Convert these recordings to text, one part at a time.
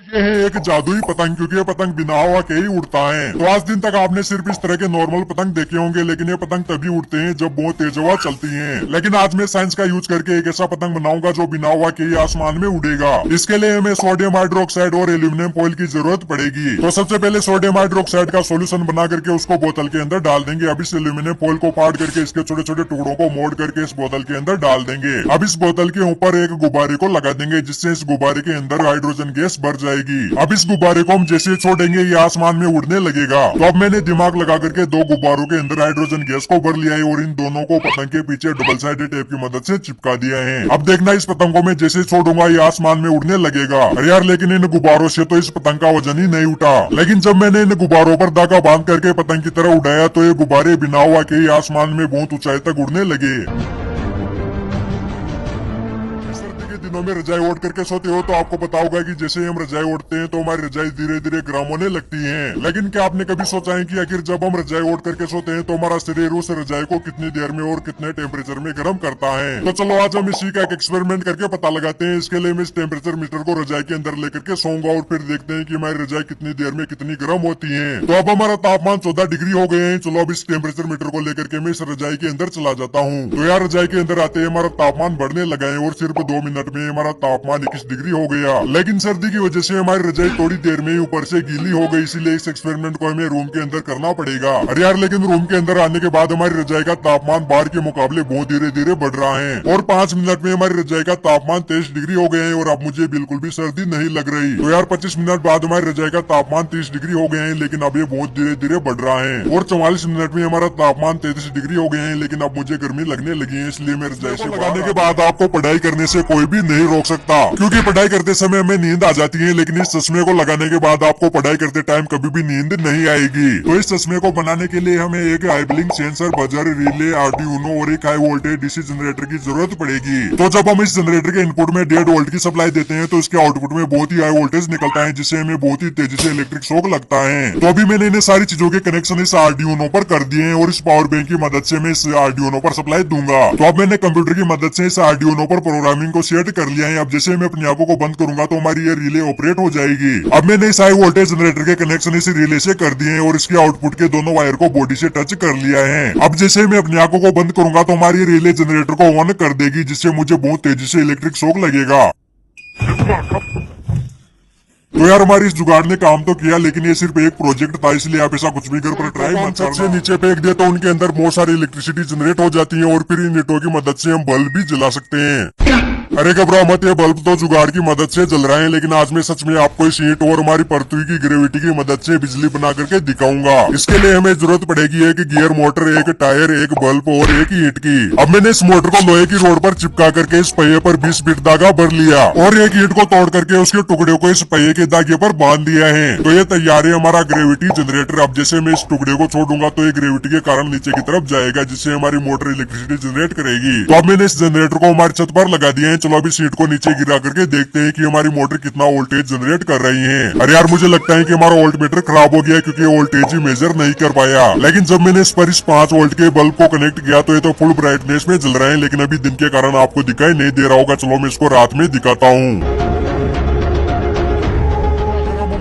ये है एक जादुई पतंग, क्योंकि ये पतंग बिना हवा के ही उड़ता है। तो आज दिन तक आपने सिर्फ इस तरह के नॉर्मल पतंग देखे होंगे, लेकिन ये पतंग तभी उड़ते हैं जब बहुत तेज हवा चलती है। लेकिन आज मैं साइंस का यूज करके एक ऐसा पतंग बनाऊंगा जो बिना हवा के ही आसमान में उड़ेगा। इसके लिए हमें सोडियम हाइड्रोक्साइड और एल्यूमिनियम फॉइल की जरूरत पड़ेगी। तो सबसे पहले सोडियम हाइड्रोक्साइड का सोल्यूशन बना करके उसको बोतल के अंदर डाल देंगे। अब इस एल्यूमिनियम फॉइल को फाड़ करके इसके छोटे छोटे टुकड़ों को मोड़ करके इस बोतल के अंदर डाल देंगे। अब इस बोतल के ऊपर एक गुब्बारे को लगा देंगे, जिससे इस गुब्बारे के अंदर हाइड्रोजन गैस भर जाएगी। अब इस गुब्बारे को हम जैसे छोड़ेंगे ये आसमान में उड़ने लगेगा। तो अब मैंने दिमाग लगा करके दो गुब्बारों के अंदर हाइड्रोजन गैस को भर लिया है और इन दोनों को पतंग के पीछे डबल साइडेड टेप की मदद से चिपका दिया है। अब देखना इस पतंग को मैं जैसे छोड़ूंगा ये आसमान में उड़ने लगेगा। अरे यार, लेकिन इन गुब्बारों से तो इस पतंग का वजन ही नहीं उठा। लेकिन जब मैंने इन गुब्बारों पर धागा बांध करके पतंग की तरह उड़ाया तो ये गुब्बारे बिना हवा के ही आसमान में बहुत ऊंचाई तक उड़ने लगे। दिनों में रजाई ओढ़ करके सोते हो तो आपको पता होगा कि जैसे हम रजाई ओढ़ते हैं तो हमारी रजाई धीरे धीरे गर्म होने लगती है। लेकिन क्या आपने कभी सोचा है कि आखिर जब हम रजाई ओढ़ करके सोते हैं तो हमारा शरीर उस रजाई को कितनी देर में और कितने टेम्परेचर में गर्म करता है? तो चलो आज हम इसी का एक एक्सपेरिमेंट करके पता लगाते हैं। इसके लिए मैं इस टेम्परेचर मीटर को रजाई के अंदर लेकर के सोऊंगा और फिर देखते हैं कि हमारी रजाई कितनी देर में कितनी गर्म होती है। तो अब हमारा तापमान 14 डिग्री हो गए हैं। चलो अब इस टेम्परेचर मीटर को लेकर के मैं इस रजाई के अंदर चला जाता हूँ। तो यार रजाई के अंदर आते ही हमारा तापमान बढ़ने लगा है और सिर्फ 2 मिनट में हमारा तापमान 21 डिग्री हो गया। लेकिन सर्दी की वजह से हमारी रजाई थोड़ी देर में ही ऊपर से गीली हो गई, इसीलिए इस एक्सपेरिमेंट को हमें रूम के अंदर करना पड़ेगा। अरे यार, लेकिन रूम के अंदर आने के बाद हमारी रजाई का तापमान बाहर के मुकाबले बहुत धीरे धीरे बढ़ रहा है और 5 मिनट में हमारी रजाई का तापमान 23 डिग्री हो गए हैं और अब मुझे बिल्कुल भी सर्दी नहीं लग रही। तो यार 25 मिनट बाद हमारी रजाई का तापमान 30 डिग्री हो गए हैं, लेकिन अब ये बहुत धीरे धीरे बढ़ रहा है और 44 मिनट में हमारा तापमान 33 डिग्री हो गए हैं, लेकिन अब मुझे गर्मी लगने लगी है। इसलिए मैं रजाई से लगाने के बाद आपको पढ़ाई करने से कोई भी नहीं रोक सकता, क्योंकि पढ़ाई करते समय हमें नींद आ जाती है। लेकिन इस चश्मे को लगाने के बाद आपको पढ़ाई करते टाइम कभी भी नींद नहीं आएगी। तो इस चश्मे को बनाने के लिए हमें एक high blink sensor, buzzer, relay, Arduino और एक हाई वोल्टेज डीसी जनरेटर की जरूरत पड़ेगी। तो जब हम इस जनरेटर के इनपुट में 1.5 वोल्ट की सप्लाई देते हैं तो इसके आउटपुट में बहुत ही हाई वोल्टेज निकलता है, जिससे हमें बहुत ही तेजी से इलेक्ट्रिक शॉक लगता है। तो अभी मैंने इन सारी चीजों के कनेक्शन इस आर्डिनो पर कर दिए हैं और इस पावर बैंक की मदद से मैं इस आर्डिनो पर सप्लाई दूंगा। तो अब मैंने कंप्यूटर की मदद से इस आर्डिनो पर प्रोग्रामिंग को सेट कर लिया है। अब जैसे मैं अपनी आंखों को बंद करूंगा तो हमारी ये रिले ऑपरेट हो जाएगी। अब मैंने इस हाई वोल्टेज जनरेटर के कनेक्शन इस रिले से कर दिए हैं और इसके आउटपुट के दोनों वायर को बॉडी से टच कर लिया है। अब जैसे मैं अपनी आंखों को बंद करूंगा तो हमारी रिले जनरेटर को ऑन कर देगी, जिससे मुझे बहुत तेजी से इलेक्ट्रिक शॉक लगेगा। तो यार हमारी इस जुगाड़ ने काम तो किया, लेकिन ये सिर्फ एक प्रोजेक्ट था, इसलिए आप ऐसा कुछ भी घर पर ट्राई मत करना। से नीचे फेंक दिया तो उनके अंदर बहुत सारी इलेक्ट्रिसिटी जनरेट हो जाती है और फिर इन ईंटों की मदद से हम बल्ब भी जला सकते हैं। अरे घबराओ मत, ये बल्ब तो जुगाड़ की मदद से जल रहे हैं, लेकिन आज मैं सच में आपको इस ईंट और हमारी पृथ्वी की ग्रेविटी की मदद से बिजली बना करके दिखाऊंगा। इसके लिए हमें जरूरत पड़ेगी एक गियर मोटर, एक टायर, एक बल्ब और एक ईंट की। अब मैंने इस मोटर को लोहे की रोड पर चिपका करके इस पहिए पर 20 फीट धागा भर लिया और एक ईंट को तोड़ करके उसके टुकड़े को इस पहिए के धागे पर बांध दिया है। तो ये तैयार है हमारा ग्रेविटी जनरेटर। अब जैसे मैं इस टुकड़े को छोड़ूंगा तो ये ग्रेविटी के कारण नीचे की तरफ जाएगा, जिससे हमारी मोटर इलेक्ट्रिसिटी जनरेट करेगी। तो अब मैंने इस जनरेटर को हमारी छत पर लगा दिया है। चलो अब इस ईंट को नीचे गिरा करके देखते हैं कि हमारी मोटर कितना वोल्टेज जनरेट कर रही है। अरे यार, मुझे लगता है कि हमारा वोल्ट मीटर खराब हो गया है, क्योंकि वोल्टेज ही मेजर नहीं कर पाया। लेकिन जब मैंने इस पर इस 5 वोल्ट के बल्ब को कनेक्ट किया तो ये तो फुल ब्राइटनेस में जल रहे हैं, लेकिन अभी दिन के कारण आपको दिखाई नहीं दे रहा होगा। चलो मैं इसको रात में दिखाता हूँ।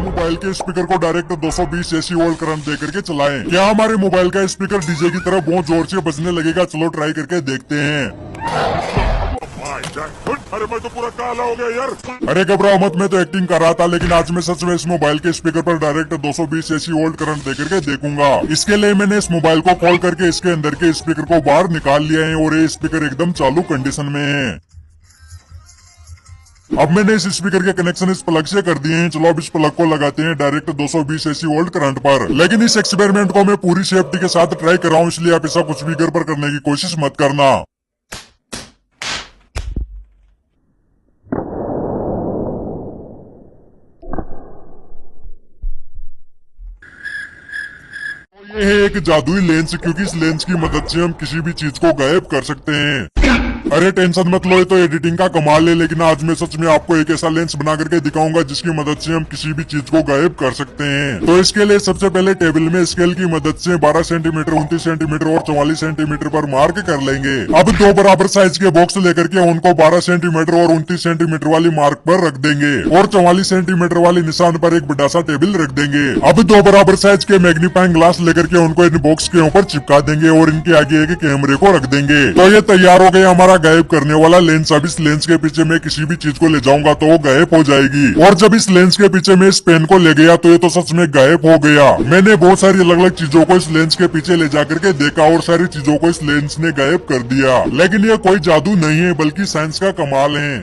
मोबाइल के स्पीकर को डायरेक्ट 220 एसी वोल्ट करंट दे करके चलाएं। क्या हमारे मोबाइल का स्पीकर डीजे की तरह बहुत जोर से बजने लगेगा? चलो ट्राई करके देखते हैं। अरे मैं तो पूरा काला हो गया यार। अरे घबराओ मत, मैं तो एक्टिंग कर रहा था, लेकिन आज मैं सच में इस मोबाइल के स्पीकर पर डायरेक्ट 220 एसी वोल्ट करंट दे करके देखूंगा। इसके लिए मैंने इस मोबाइल को खोल करके इसके अंदर के स्पीकर को बाहर निकाल लिया है और ये स्पीकर एकदम चालू कंडीशन में है। अब मैंने इस स्पीकर के कनेक्शन इस प्लग से कर दिए हैं। चलो अब इस प्लग को लगाते हैं डायरेक्ट 220 एसी वोल्ट करंट पर। लेकिन इस एक्सपेरिमेंट को मैं पूरी सेफ्टी के साथ ट्राई कर रहा हूँ, इसलिए आप ऐसा कुछ भी घर पर करने की कोशिश मत करना। ये है एक जादुई लेंस, क्योंकि इस लेंस की मदद से हम किसी भी चीज को गायब कर सकते हैं। अरे टेंशन मत लो, ये तो एडिटिंग का कमाल है। लेकिन आज मैं सच में आपको एक ऐसा लेंस बना करके दिखाऊंगा जिसकी मदद से हम किसी भी चीज को गायब कर सकते हैं। तो इसके लिए सबसे पहले टेबल में स्केल की मदद से 12 सेंटीमीटर, 29 सेंटीमीटर और 44 सेंटीमीटर पर मार्क कर लेंगे। अब दो बराबर साइज के बॉक्स लेकर के उनको 12 सेंटीमीटर और 29 सेंटीमीटर वाली मार्क पर रख देंगे और 44 सेंटीमीटर वाले निशान पर एक बड़ा सा टेबल रख देंगे। अब दो बराबर साइज के मैग्नीफाइंग ग्लास लेकर के उनको इन बॉक्स के ऊपर चिपका देंगे और इनके आगे एक कैमरे को रख देंगे। तो ये तैयार हो गया हमारा गायब करने वाला लेंस। अब इस लेंस के पीछे मैं किसी भी चीज को ले जाऊंगा तो वो गायब हो जाएगी। और जब इस लेंस के पीछे मैं इस पेन को ले गया तो ये तो सच में गायब हो गया। मैंने बहुत सारी अलग अलग चीजों को इस लेंस के पीछे ले जाकर के देखा और सारी चीजों को इस लेंस ने गायब कर दिया। लेकिन ये कोई जादू नहीं है बल्कि साइंस का कमाल है।